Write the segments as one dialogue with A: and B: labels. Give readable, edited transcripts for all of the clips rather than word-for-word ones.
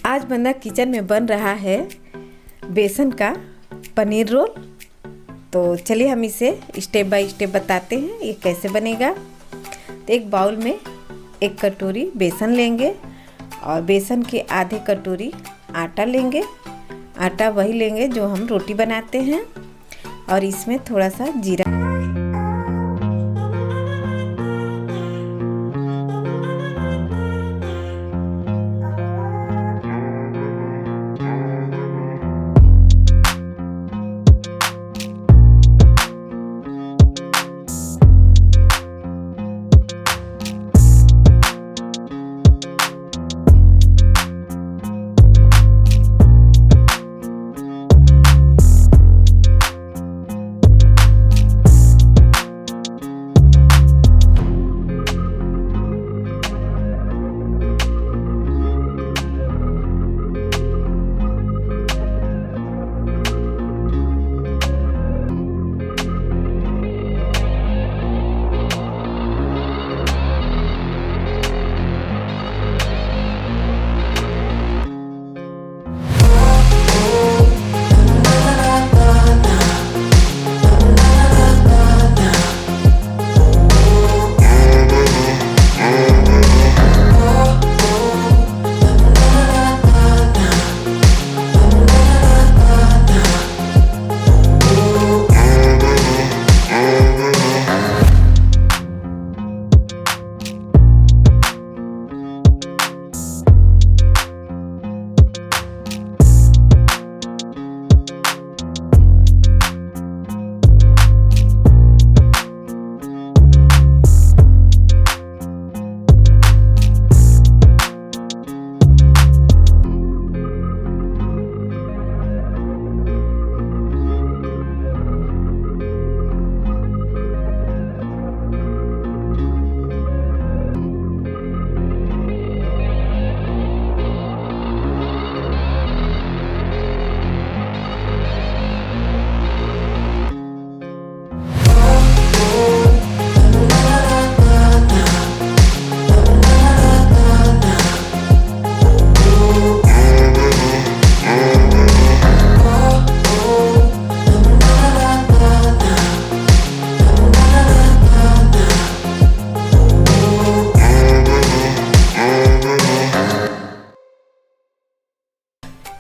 A: आज बंदा किचन में बन रहा है बेसन का पनीर रोल। तो चलिए हम इसे स्टेप बाय स्टेप बताते हैं ये कैसे बनेगा। तो एक बाउल में 1 कटोरी बेसन लेंगे और बेसन के आधे कटोरी आटा लेंगे। आटा वही लेंगे जो हम रोटी बनाते हैं और इसमें थोड़ा सा जीरा,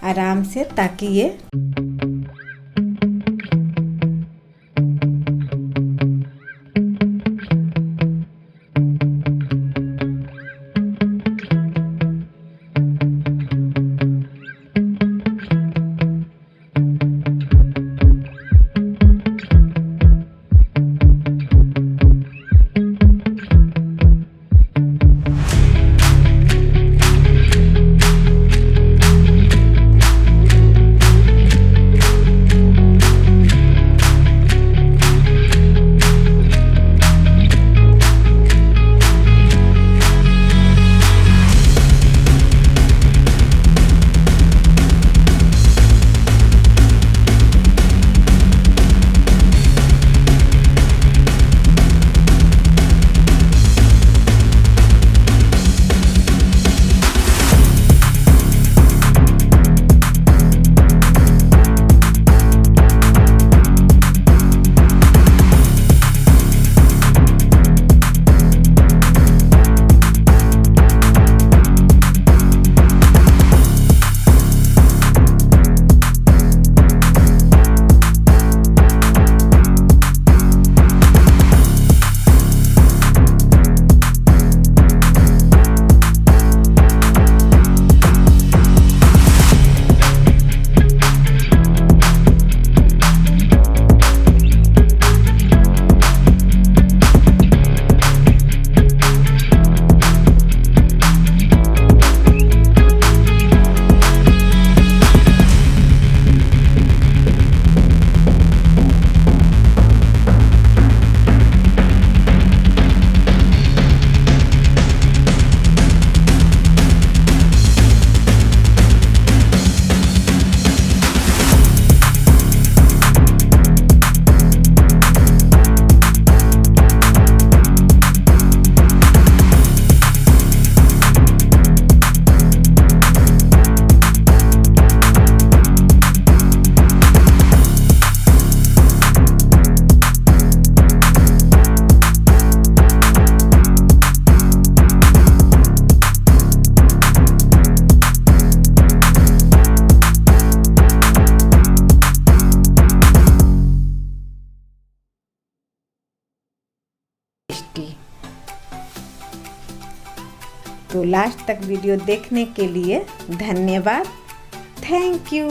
A: आराम से, ताकि ये तो लास्ट तक वीडियो देखने के लिए धन्यवाद। Thank you.